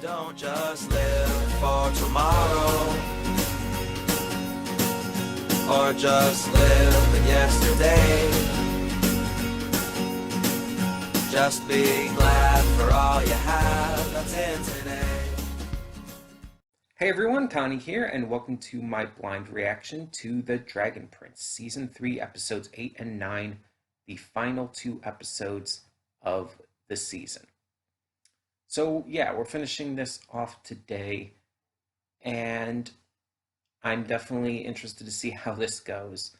Don't just live for tomorrow, or just live in yesterday. Just be glad for all you have that's in today. Hey everyone, Connie here, and welcome to my blind reaction to The Dragon Prince, Season 3, Episodes 8 and 9, the final 2 episodes of the season. So yeah, we're finishing this off today, and I'm definitely interested to see how this goes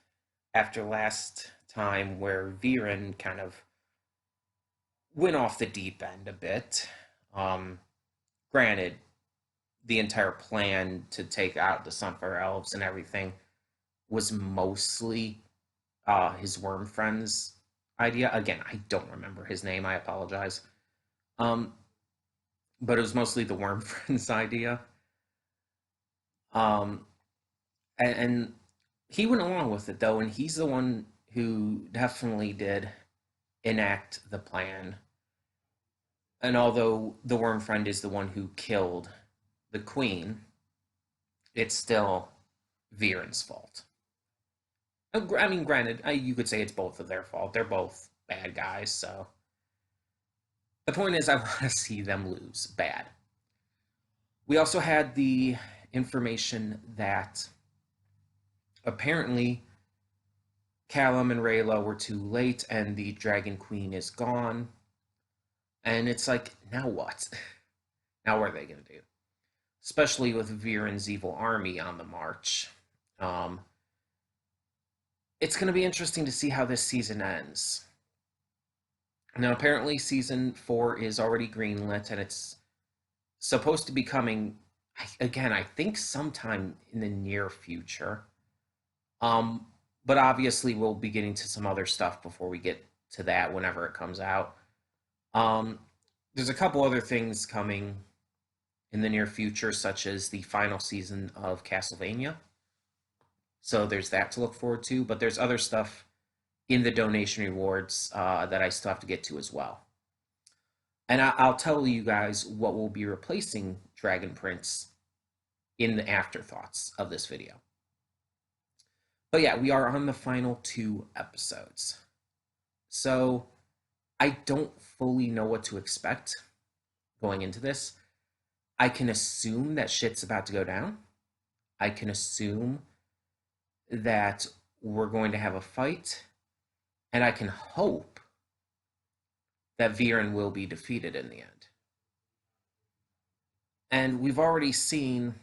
after last time where Viren kind of went off the deep end a bit. Granted, the entire plan to take out the Sunfire Elves and everything was mostly his worm friend's idea. Again, I don't remember his name. I apologize. But it was mostly the worm friend's idea. And he went along with it though, and he's the one who definitely did enact the plan. And although the worm friend is the one who killed the queen, it's still Viren's fault. I mean, granted, you could say it's both of their fault. They're both bad guys, so. The point is, I want to see them lose bad. We also had the information that apparently Callum and Rayla were too late and the Dragon Queen is gone. And it's like, now what? Now what are they going to do? Especially with Viren's evil army on the march. It's going to be interesting to see how this season ends. Now, apparently, season 4 is already greenlit, and it's supposed to be coming, again, I think sometime in the near future. But obviously, we'll be getting to some other stuff before we get to that whenever it comes out. There's a couple other things coming in the near future, such as the final season of Castlevania. So there's that to look forward to, but there's other stuff in the donation rewards that I still have to get to as well. And I'll tell you guys what will be replacing Dragon Prince in the afterthoughts of this video. But yeah, we are on the final 2 episodes. So I don't fully know what to expect going into this. I can assume that shit's about to go down. I can assume that we're going to have a fight. And I can hope that Viren will be defeated in the end. And we've already seen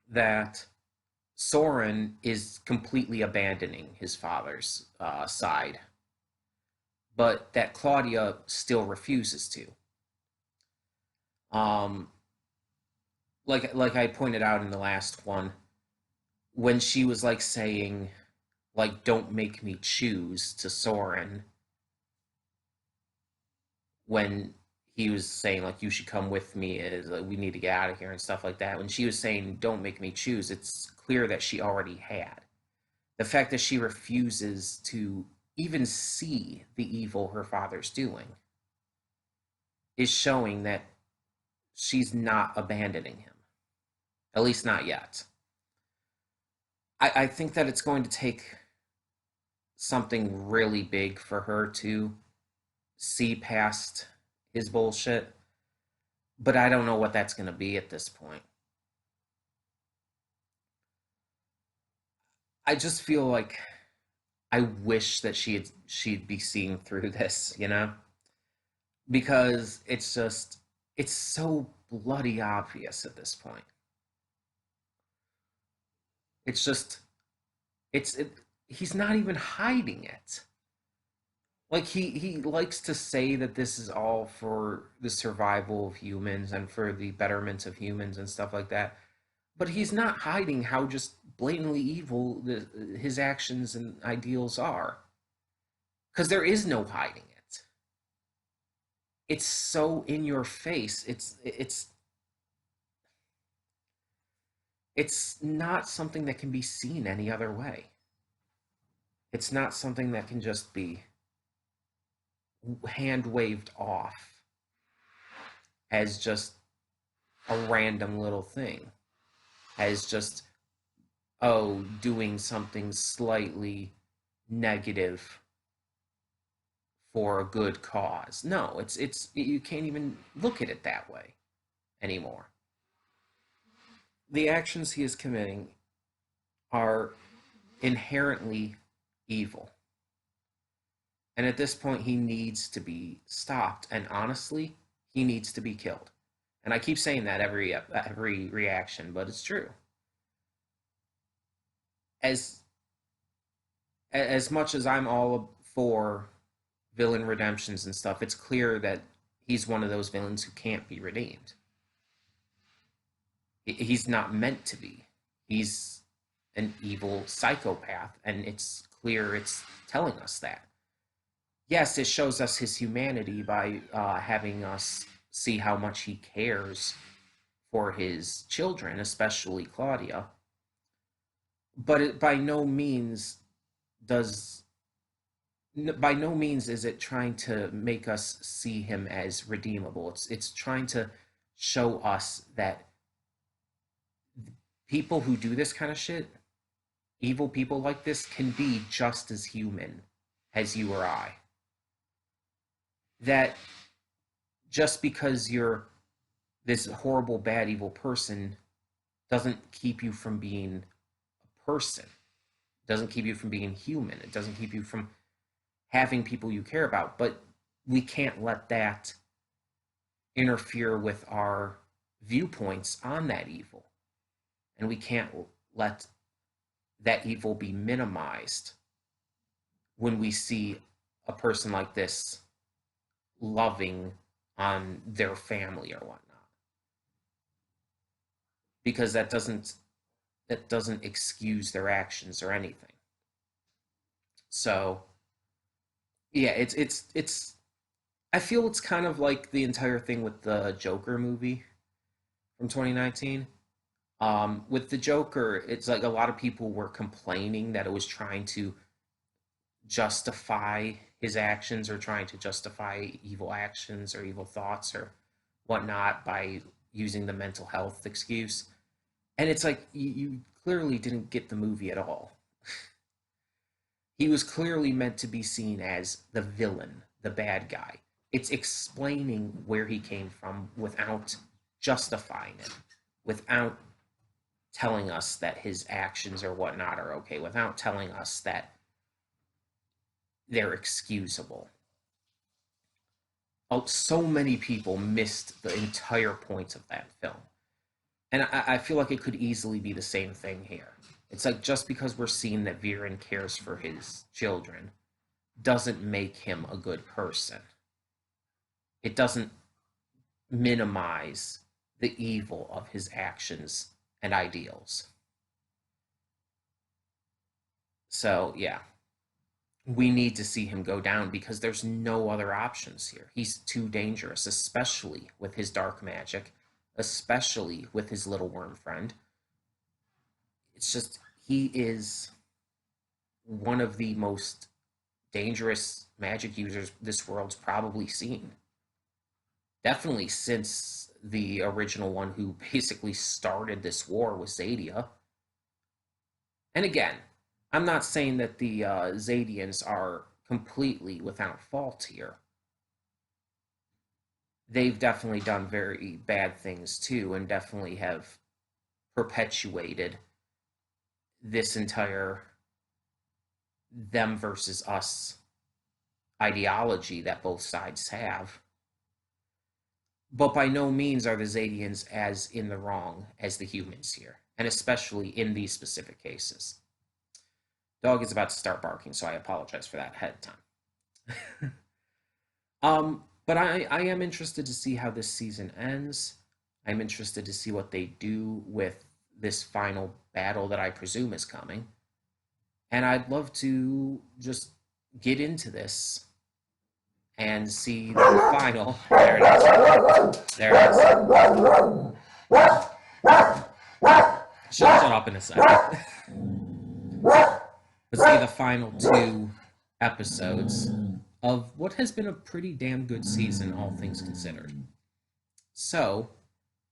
that Soren is completely abandoning his father's side, but that Claudia still refuses to. Like I pointed out in the last one, when she was like saying, like, don't make me choose to Soren, when he was saying, like, you should come with me, we need to get out of here and stuff like that. When she was saying, don't make me choose, it's clear that she already had. The fact that she refuses to even see the evil her father's doing is showing that she's not abandoning him. At least not yet. I think that it's going to take something really big for her to see past his bullshit, but I don't know what that's going to be at this point. I just feel like I wish that she'd be seeing through this, you know? Because it's so bloody obvious at this point. He's not even hiding it. Like, he likes to say that this is all for the survival of humans and for the betterment of humans and stuff like that. But he's not hiding how just blatantly evil his actions and ideals are. Because there is no hiding it. It's so in your face. It's not something that can be seen any other way. It's not something that can just be hand waved off as just a random little thing, as just, oh, doing something slightly negative for a good cause. No, it's you can't even look at it that way anymore. The actions he is committing are inherently evil. And at this point, he needs to be stopped. And honestly, he needs to be killed. And I keep saying that every reaction, but it's true. As as much as I'm all for villain redemptions and stuff, it's clear that he's one of those villains who can't be redeemed. He's not meant to be. He's an evil psychopath, and it's clear it's telling us that. Yes, it shows us his humanity by having us see how much he cares for his children, especially Claudia. But it does by no means is it trying to make us see him as redeemable. It's trying to show us that people who do this kind of shit, evil people like this, can be just as human as you or I. That just because you're this horrible, bad, evil person doesn't keep you from being a person. It doesn't keep you from being human. It doesn't keep you from having people you care about. But we can't let that interfere with our viewpoints on that evil. And we can't let that evil be minimized when we see a person like this loving on their family or whatnot. Because that doesn't excuse their actions or anything. So yeah, it's I feel it's kind of like the entire thing with the Joker movie from 2019. With the Joker, it's like a lot of people were complaining that it was trying to justify his actions or trying to justify evil actions or evil thoughts or whatnot by using the mental health excuse. And it's like, you clearly didn't get the movie at all. He was clearly meant to be seen as the villain, the bad guy. It's explaining where he came from without justifying it, without telling us that his actions or whatnot are okay, without telling us that they're excusable. Oh, so many people missed the entire point of that film. And I feel like it could easily be the same thing here. It's like, just because we're seeing that Viren cares for his children doesn't make him a good person. It doesn't minimize the evil of his actions and ideals. So, yeah. We need to see him go down because there's no other options here. He's too dangerous, especially with his dark magic, especially with his little worm friend. It's just, he is one of the most dangerous magic users this world's probably seen. Definitely since the original one who basically started this war with Zadia. And again, I'm not saying that the Zadians are completely without fault here. They've definitely done very bad things too, and definitely have perpetuated this entire them versus us ideology that both sides have. But by no means are the Zadians as in the wrong as the humans here, and especially in these specific cases. Dog is about to start barking, so I apologize for that ahead of time. But I am interested to see how this season ends. I'm interested to see what they do with this final battle that I presume is coming. And I'd love to just get into this and see the final. There it is. There it is. Shut up in a second. Let's see the final 2 episodes of what has been a pretty damn good season, all things considered. So,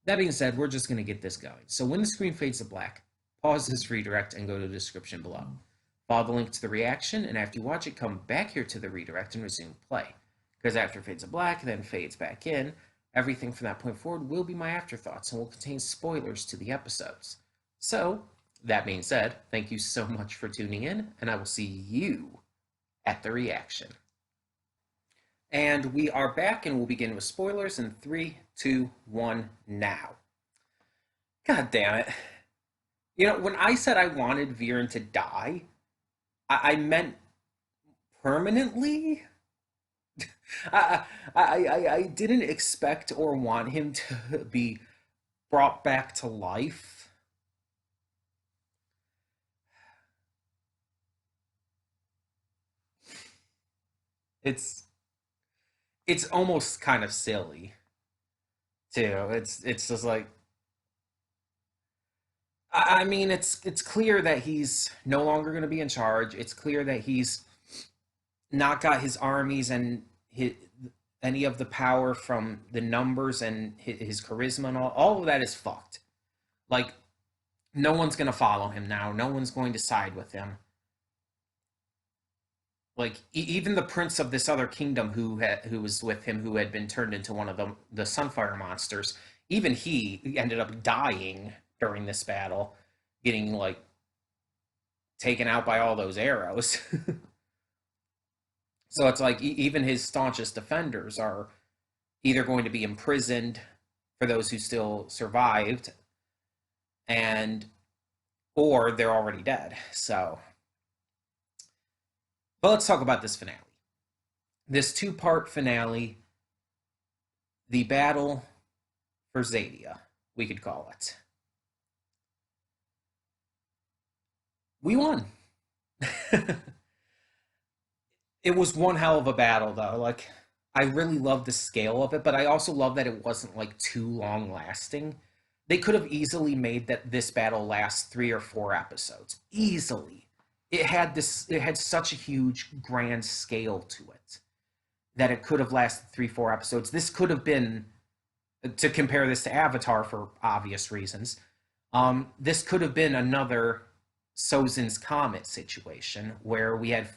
that being said, we're just going to get this going. So when the screen fades to black, pause this redirect and go to the description below. Follow the link to the reaction, and after you watch it, come back here to the redirect and resume play. Because after it fades to black, then fades back in, everything from that point forward will be my afterthoughts and will contain spoilers to the episodes. So, that being said, thank you so much for tuning in, and I will see you at the reaction. And we are back, and we'll begin with spoilers in 3, 2, 1, now. God damn it. You know, when I said I wanted Viren to die, I meant permanently? I didn't expect or want him to be brought back to life. It's it's almost kind of silly too. It's just like I mean it's clear that he's no longer going to be in charge. It's clear that he's not got his armies and any of the power from the numbers and his charisma and all of that is fucked. Like no one's going to follow him now. No one's going to side with him. Like even the prince of this other kingdom who was with him, who had been turned into one of the Sunfire monsters, even he ended up dying during this battle, getting like taken out by all those arrows. So it's like even his staunchest defenders are either going to be imprisoned for those who still survived, and or they're already dead. So, but let's talk about this finale. This two-part finale, the battle for Zadia, we could call it. We won. It was one hell of a battle, though. Like, I really love the scale of it, but I also love that it wasn't like too long lasting. They could have easily made that this battle last 3 or 4 episodes. Easily. It had such a huge grand scale to it that it could have lasted 3, 4 episodes. This could have been, to compare this to Avatar for obvious reasons, this could have been another Sozin's Comet situation where we had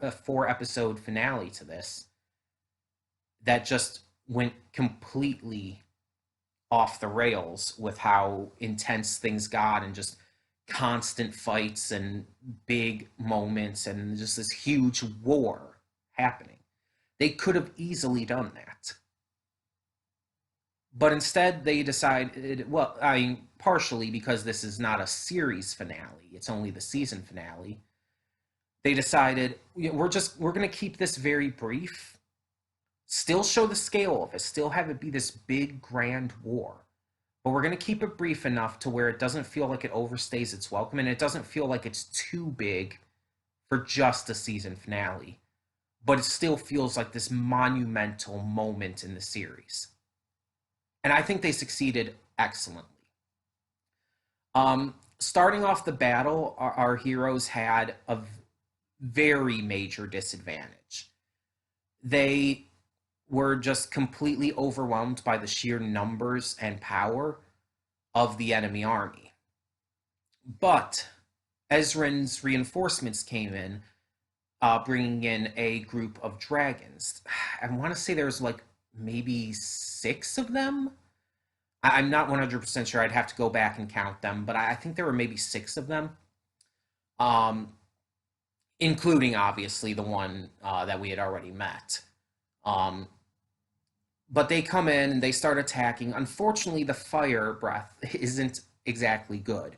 a 4 episode finale to this that just went completely off the rails with how intense things got and just constant fights and big moments and just this huge war happening. They could have easily done that. But instead, they decided, well, I mean, partially because this is not a series finale, it's only the season finale. They decided, we're going to keep this very brief, still show the scale of it, still have it be this big, grand war. But we're going to keep it brief enough to where it doesn't feel like it overstays its welcome, and it doesn't feel like it's too big for just a season finale. But it still feels like this monumental moment in the series. And I think they succeeded excellently. Starting off the battle, our heroes had a very major disadvantage. They were just completely overwhelmed by the sheer numbers and power of the enemy army. But Ezrin's reinforcements came in, bringing in a group of dragons. I want to say there was like maybe 6 of them. I'm not 100% sure. I'd have to go back and count them, but I think there were maybe 6 of them, including obviously the one that we had already met. But they come in and they start attacking. Unfortunately, the fire breath isn't exactly good.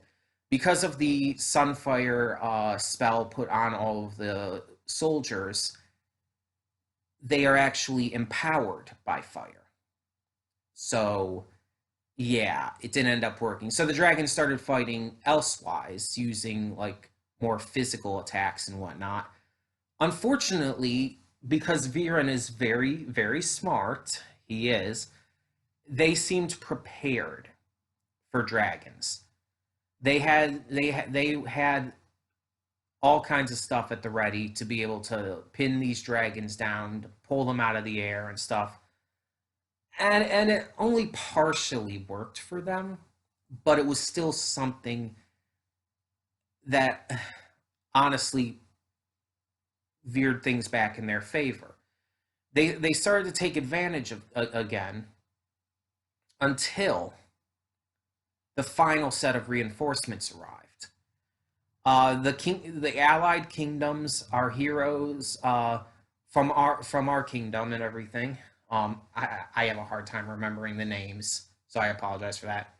Because of the Sunfire spell put on all of the soldiers, they are actually empowered by fire. So, yeah, it didn't end up working. So the dragons started fighting elsewise, using like more physical attacks and whatnot. Unfortunately, because Viren is very, very smart, he is, they seemed prepared for dragons. They had all kinds of stuff at the ready to be able to pin these dragons down, to pull them out of the air and stuff. and it only partially worked for them, but it was still something that honestly veered things back in their favor. They started to take advantage of again until the final set of reinforcements arrived. The allied kingdoms, our heroes from our kingdom and everything. I have a hard time remembering the names, so I apologize for that.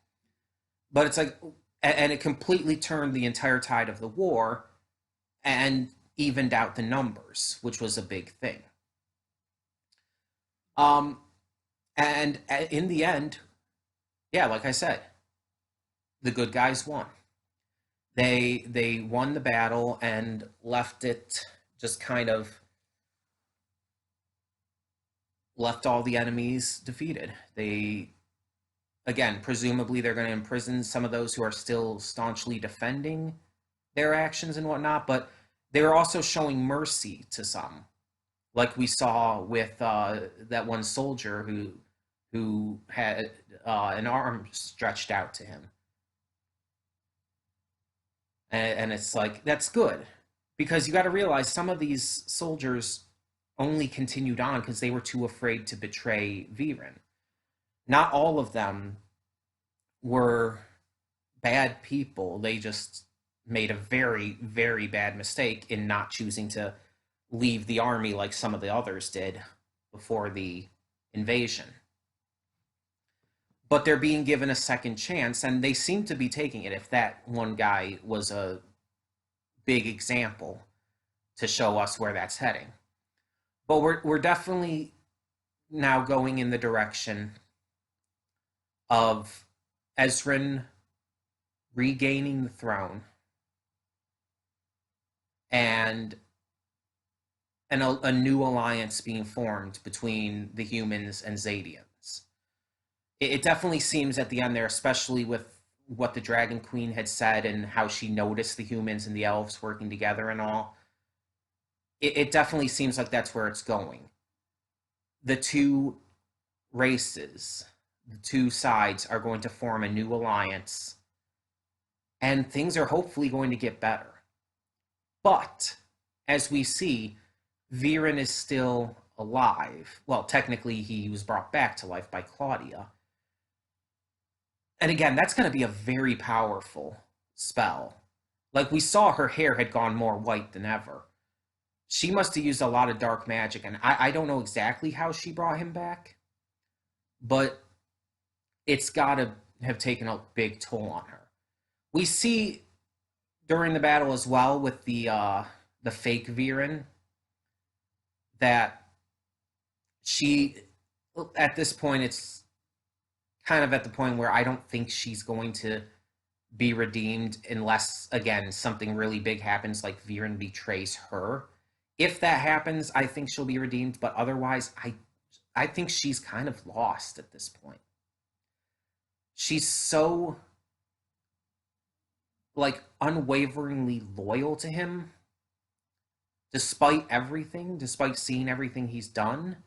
But it's like, and it completely turned the entire tide of the war and evened out the numbers, which was a big thing. Um, and in the end, yeah, like I said, the good guys won. They won the battle and left it just kind of left all the enemies defeated. They again, presumably they're going to imprison some of those who are still staunchly defending their actions and whatnot, but they're also showing mercy to some, like we saw with that one soldier who had an arm stretched out to him, and it's like that's good because you got to realize some of these soldiers only continued on because they were too afraid to betray Viren. Not all of them were bad people. They just made a very, very bad mistake in not choosing to leave the army like some of the others did before the invasion. But they're being given a second chance, and they seem to be taking it. If that one guy was a big example to show us where that's heading. But we're definitely now going in the direction of Ezrin regaining the throne and a new alliance being formed between the humans and Zadians. It definitely seems at the end there, especially with what the Dragon Queen had said and how she noticed the humans and the elves working together and all. It definitely seems like that's where it's going. The two races, the two sides are going to form a new alliance, and things are hopefully going to get better. But as we see, Viren is still alive. Well, technically, he was brought back to life by Claudia. And again, that's going to be a very powerful spell. Like we saw, her hair had gone more white than ever. She must have used a lot of dark magic, and I don't know exactly how she brought him back, but it's got to have taken a big toll on her. We see during the battle as well with the fake Viren that she, at this point, it's kind of at the point where I don't think she's going to be redeemed unless, again, something really big happens, like Viren betrays her. If that happens, I think she'll be redeemed, but otherwise, I think she's kind of lost at this point. She's so like unwaveringly loyal to him despite everything, despite seeing everything he's done.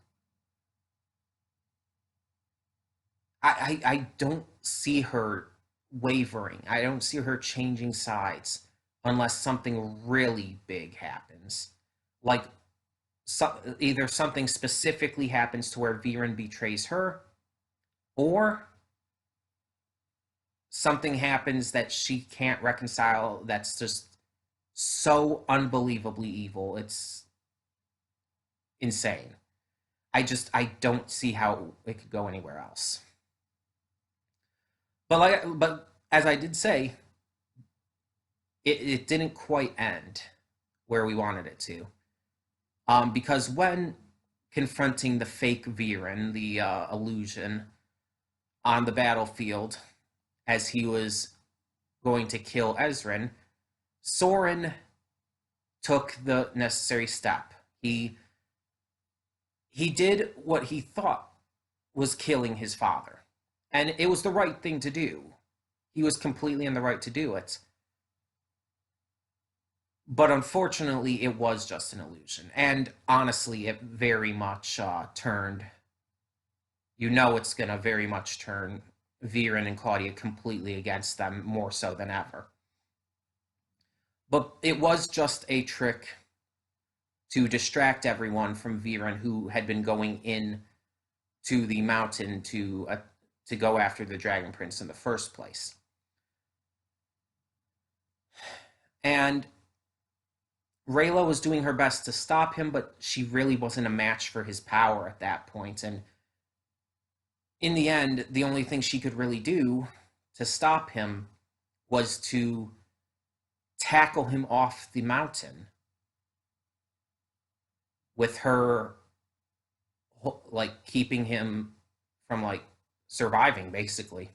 I don't see her wavering. I don't see her changing sides unless something really big happens. Like either something specifically happens to where Viren betrays her, or something happens that she can't reconcile that's just so unbelievably evil. It's insane. I don't see how it could go anywhere else. But as I did say, it didn't quite end where we wanted it to. Because when confronting the fake Viren, the illusion, on the battlefield, as he was going to kill Ezrin, Soren took the necessary step. He did what he thought was killing his father. And it was the right thing to do. He was completely in the right to do it. But unfortunately, it was just an illusion. And honestly, it very much turned you know it's going to very much turn Viren and Claudia completely against them, more so than ever. But it was just a trick to distract everyone from Viren, who had been going in to the mountain to go after the Dragon Prince in the first place. And Rayla was doing her best to stop him, but she really wasn't a match for his power at that point. And in the end, the only thing she could really do to stop him was to tackle him off the mountain with her, like, keeping him from, like, surviving, basically.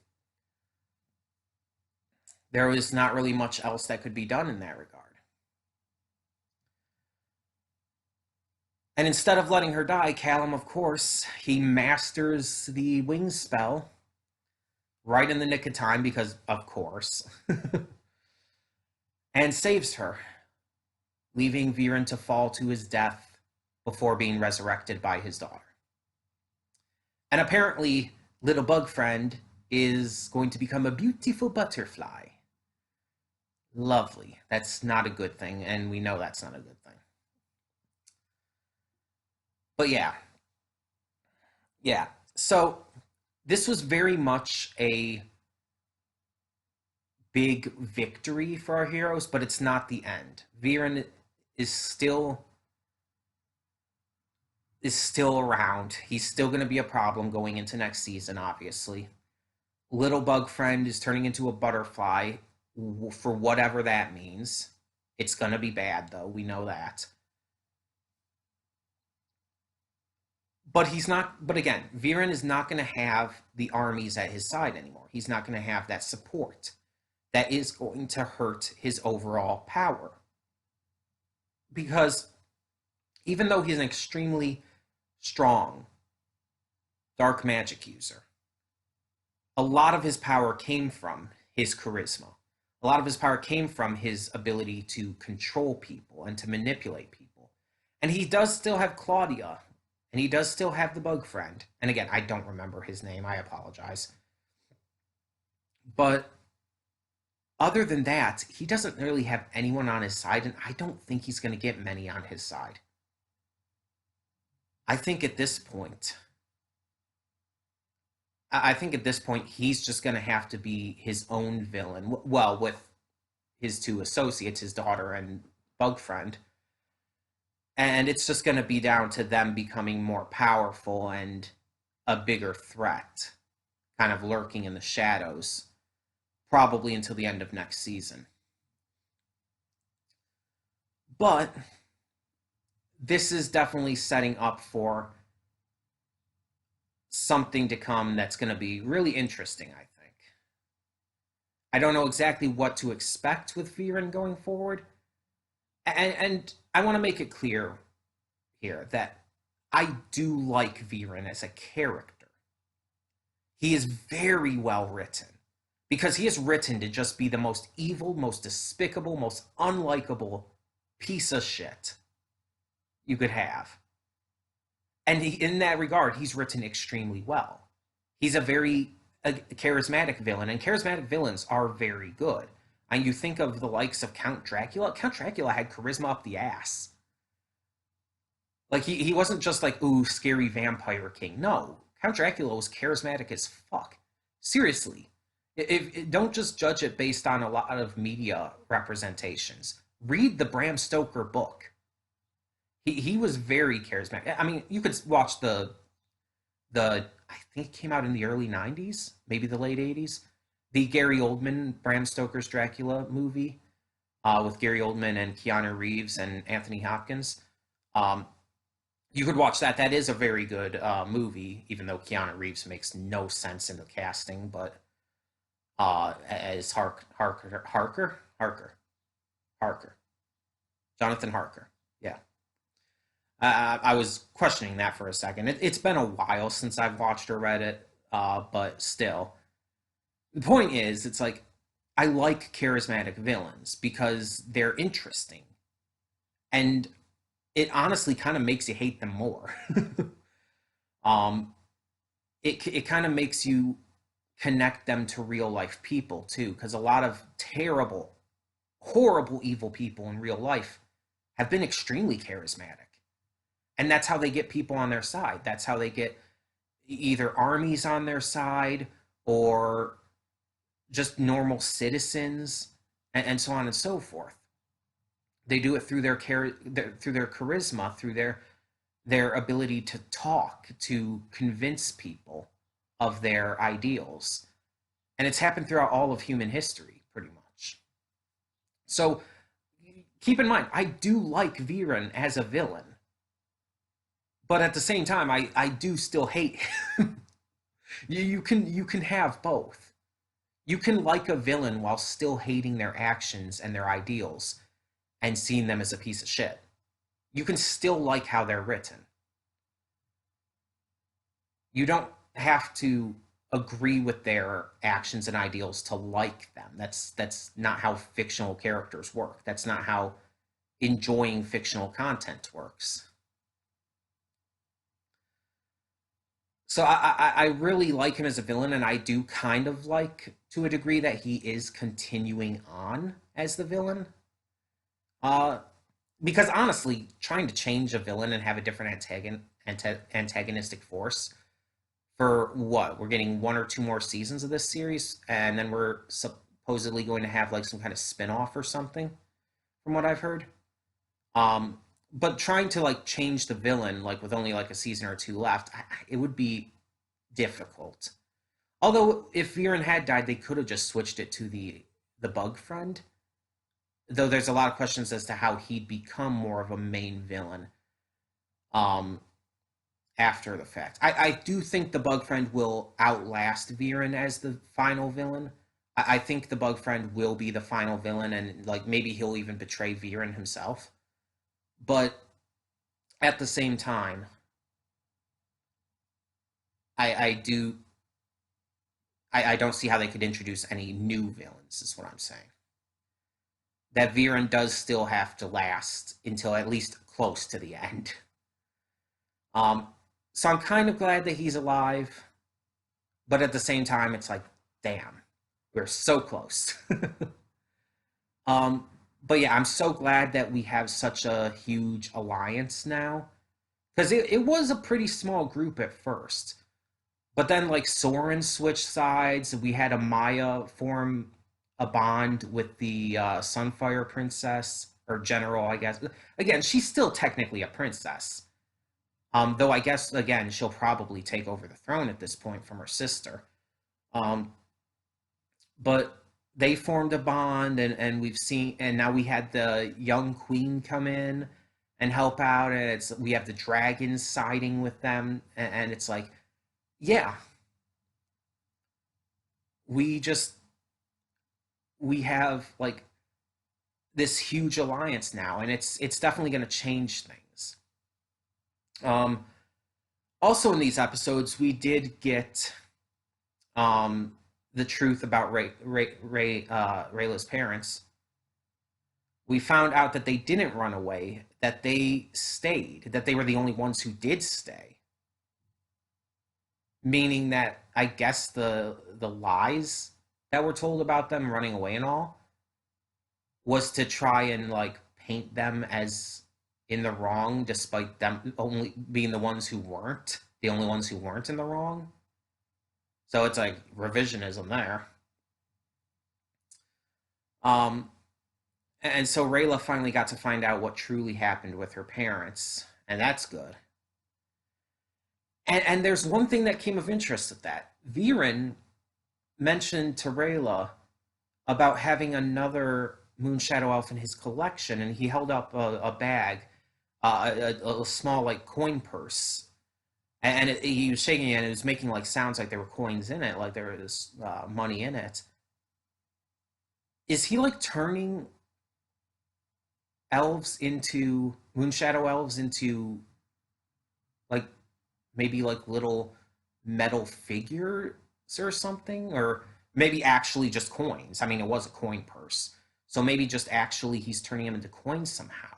There was not really much else that could be done in that regard. And instead of letting her die, Callum, of course, he masters the wing spell right in the nick of time, because, of course, and saves her, leaving Viren to fall to his death before being resurrected by his daughter. And apparently, little bug friend is going to become a beautiful butterfly. Lovely. That's not a good thing, and we know that's not a good thing. But yeah. Yeah. So this was very much a big victory for our heroes, but it's not the end. Viren is still around. He's still going to be a problem going into next season, obviously. Little bug friend is turning into a butterfly, for whatever that means. It's going to be bad, though. We know that. But he's not. But again, Viren is not going to have the armies at his side anymore. He's not going to have that support. That is going to hurt his overall power. Because even though he's an extremely strong dark magic user, a lot of his power came from his charisma. A lot of his power came from his ability to control people and to manipulate people. And he does still have Claudia, and he does still have the bug friend. And again, I don't remember his name. I apologize. But other than that, he doesn't really have anyone on his side, and I don't think he's going to get many on his side. I think at this point, he's just going to have to be his own villain. Well, with his two associates, his daughter and bug friend. And it's just going to be down to them becoming more powerful and a bigger threat, kind of lurking in the shadows, probably until the end of next season. But this is definitely setting up for something to come that's going to be really interesting, I think. I don't know exactly what to expect with Viren going forward. And I want to make it clear here that I do like Viren as a character. He is very well written, because he is written to just be the most evil, most despicable, most unlikable piece of shit you could have. And in that regard, he's written extremely well. He's a charismatic villain, and charismatic villains are very good. And you think of the likes of Count Dracula. Count Dracula had charisma up the ass. Like, he wasn't just like, ooh, scary vampire king. No, Count Dracula was charismatic as fuck. Seriously. Don't just judge it based on a lot of media representations. Read the Bram Stoker book. He was very charismatic. I mean, you could watch the I think it came out in the early 90s, maybe the late 80s. The Gary Oldman, Bram Stoker's Dracula movie, with Gary Oldman and Keanu Reeves and Anthony Hopkins. You could watch that. That is a very good movie, even though Keanu Reeves makes no sense in the casting. But as Harker, Jonathan Harker, yeah. I was questioning that for a second. It's been a while since I've watched or read it, but still. The point is, it's like, I like charismatic villains because they're interesting. And it honestly kind of makes you hate them more. it kind of makes you connect them to real life people too, because a lot of terrible, horrible, evil people in real life have been extremely charismatic, and that's how they get people on their side. That's how they get either armies on their side or just normal citizens, and so on and so forth. They do it through through their charisma, through their ability to talk, to convince people of their ideals. And it's happened throughout all of human history, pretty much. So keep in mind, I do like Viren as a villain, but at the same time, I do still hate him. You can have both. You can like a villain while still hating their actions and their ideals and seeing them as a piece of shit. You can still like how they're written. You don't have to agree with their actions and ideals to like them. That's not how fictional characters work. That's not how enjoying fictional content works. So I really like him as a villain, and I do kind of like to a degree that he is continuing on as the villain. Uh, because honestly, trying to change a villain and have a different antagonistic force for what? We're getting one or two more seasons of this series, and then we're supposedly going to have like some kind of spin-off or something, from what I've heard. But trying to like change the villain like with only like a season or two left, it would be difficult. Although if Viren had died, they could have just switched it to the bug friend. Though there's a lot of questions as to how he'd become more of a main villain um after the fact. I do think the bug friend will outlast Viren as the final villain. I think the bug friend will be the final villain, and like maybe he'll even betray Viren himself. But at the same time, I do I don't see how they could introduce any new villains, is what I'm saying. That Viren does still have to last until at least close to the end. Um, so I'm kind of glad that he's alive, but at the same time, it's like, damn, we're so close. um, but yeah, I'm so glad that we have such a huge alliance now, because it was a pretty small group at first. But then, like, Soren switched sides. We had Amaya form a bond with the Sunfire Princess, or General, I guess. Again, she's still technically a princess. Though I guess, again, she'll probably take over the throne at this point from her sister. Um, but they formed a bond, and we've seen, and now we had the young queen come in and help out, and we have the dragons siding with them, and it's like, yeah, we just we have like this huge alliance now, and it's definitely going to change things. Um, Also in these episodes, we did get um, the truth about Rayla's parents. We found out that they didn't run away, that they stayed, that they were the only ones who did stay. Meaning that I guess the lies that were told about them running away and all was to try and like paint them as in the wrong, despite them only being the only ones who weren't in the wrong. So it's like revisionism there. Um, and so Rayla finally got to find out what truly happened with her parents, and that's good. And there's one thing that came of interest at that. Viren mentioned to Rayla about having another Moonshadow Elf in his collection, and he held up a bag, a small like coin purse, and he was shaking it, and it was making like sounds like there were coins in it, like there was money in it. Is he like turning elves into Moonshadow elves into like maybe like little metal figures or something, or maybe actually just coins? I mean, it was a coin purse, so maybe just actually he's turning them into coins somehow.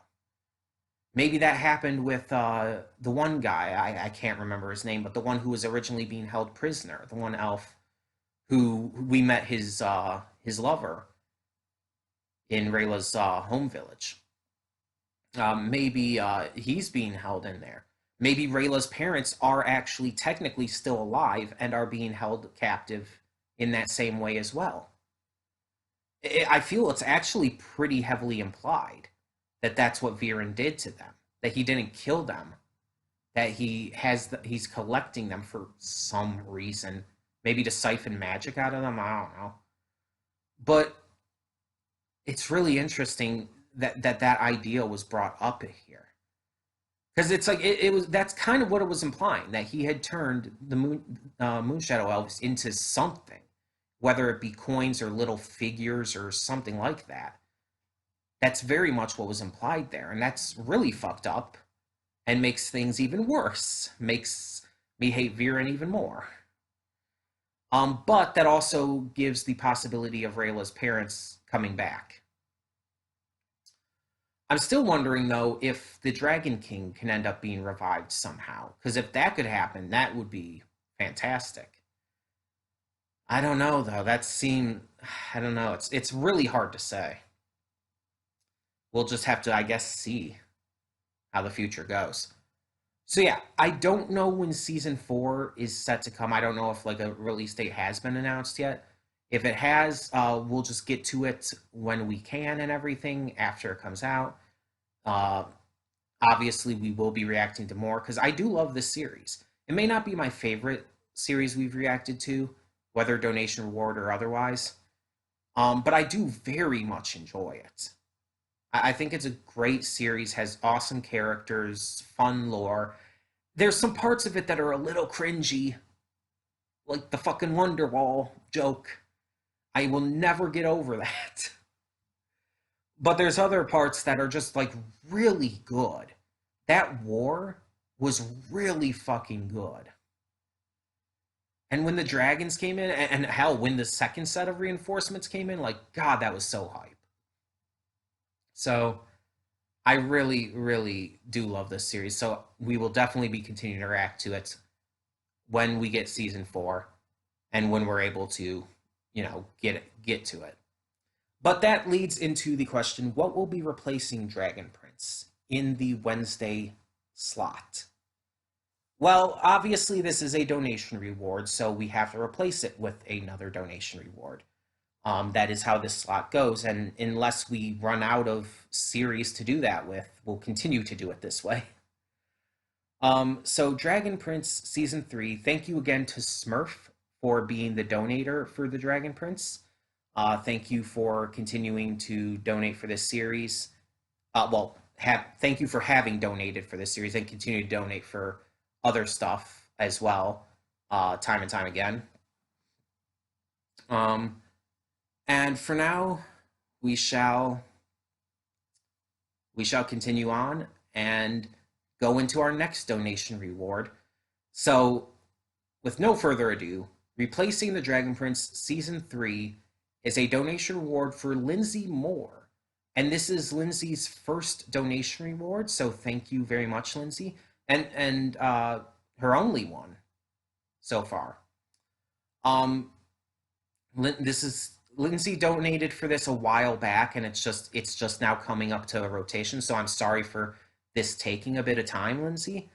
Maybe that happened with the one guy. I can't remember his name, but the one who was originally being held prisoner, the one elf who we met his lover in Rayla's home village. Maybe he's being held in there. Maybe Rayla's parents are actually technically still alive and are being held captive in that same way as well. I feel it's actually pretty heavily implied that that's what Viren did to them. That he didn't kill them. That he's collecting them for some reason. Maybe to siphon magic out of them. I don't know. But it's really interesting that idea was brought up here, because it's like it was that's kind of what it was implying, that he had turned the Moonshadow elves into something, whether it be coins or little figures or something like that. That's very much what was implied there, and that's really fucked up and makes things even worse. Makes me hate Viren even more. But that also gives the possibility of Rayla's parents coming back. I'm still wondering though if the Dragon King can end up being revived somehow, because if that could happen, that would be fantastic. I don't know though. I don't know. It's really hard to say. We'll just have to, I guess, see how the future goes. So yeah, I don't know when season 4 is set to come. I don't know if like a release date has been announced yet. If it has, we'll just get to it when we can and everything after it comes out. Uh, Obviously, we will be reacting to more because I do love this series. It may not be my favorite series we've reacted to, whether donation reward or otherwise, but I do very much enjoy it. I think it's a great series, has awesome characters, fun lore. There's some parts of it that are a little cringy, like the fucking Wonderwall joke. I will never get over that. But there's other parts that are just like really good. That war was really fucking good. And when the dragons came in, and hell, when the second set of reinforcements came in, like, God, that was so hype. So I really, really do love this series. So we will definitely be continuing to react to it when we get season 4 and when we're able to, get to it. But that leads into the question, what will be replacing Dragon Prince in the Wednesday slot? Well, obviously, this is a donation reward, so we have to replace it with another donation reward. That is how this slot goes, and unless we run out of series to do that with, we'll continue to do it this way. So Dragon Prince Season 3, thank you again to Smurf for being the donator for the Dragon Prince. Thank you for continuing to donate for this series. Thank you for having donated for this series and continue to donate for other stuff as well, time and time again. And for now, we shall continue on and go into our next donation reward. So, with no further ado, replacing the Dragon Prince Season 3 is a donation reward for Lindsay Moore. And this is Lindsay's first donation reward, so thank you very much, Lindsay. And her only one so far. This is Lindsay donated for this a while back, and it's just now coming up to a rotation. So I'm sorry for this taking a bit of time, Lindsay.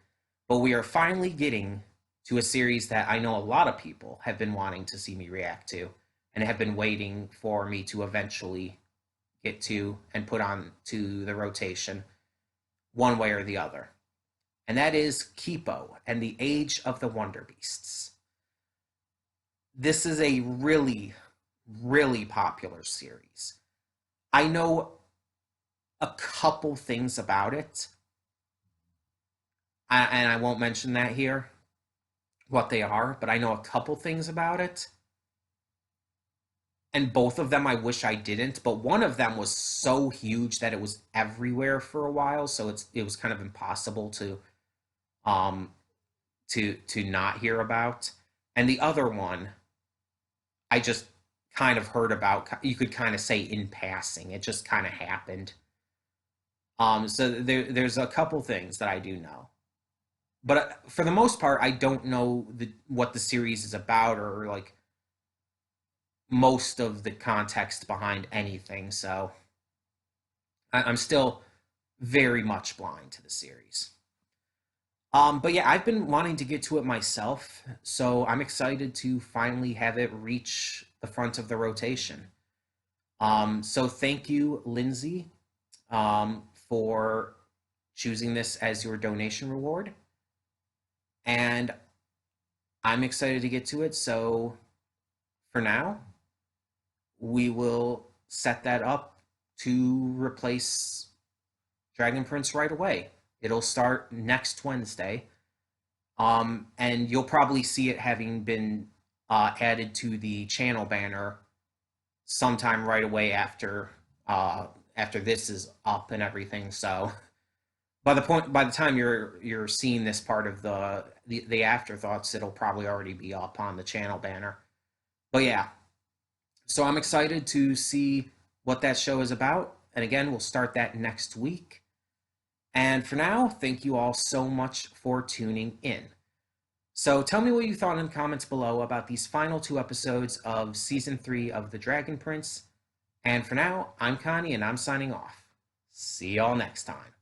But we are finally getting to a series that I know a lot of people have been wanting to see me react to, and have been waiting for me to eventually get to and put on to the rotation, one way or the other. And that is Kipo and the Age of the Wonder Beasts. This is a really, really popular series. I know a couple things about it, and I won't mention that here, what they are, but I know a couple things about it. And both of them I wish I didn't, but one of them was so huge that it was everywhere for a while, so it was kind of impossible to not hear about. And the other one I just kind of heard about, you could kind of say in passing. It just kind of happened. So there's a couple things that I do know, but for the most part, I don't know what the series is about or like most of the context behind anything. So I'm still very much blind to the series. But yeah, I've been wanting to get to it myself, so I'm excited to finally have it reach the front of the rotation. So thank you, Lindsay, for choosing this as your donation reward. And I'm excited to get to it. So for now, we will set that up to replace Dragon Prince right away. It'll start next Wednesday. And you'll probably see it having been added to the channel banner sometime right away after this is up and everything. So by the time you're seeing this part of the afterthoughts, it'll probably already be up on the channel banner. But yeah, so I'm excited to see what that show is about. And again, we'll start that next week. And for now, thank you all so much for tuning in. So tell me what you thought in the comments below about these final 2 episodes of Season 3 of The Dragon Prince. And for now, I'm Connie and I'm signing off. See y'all next time.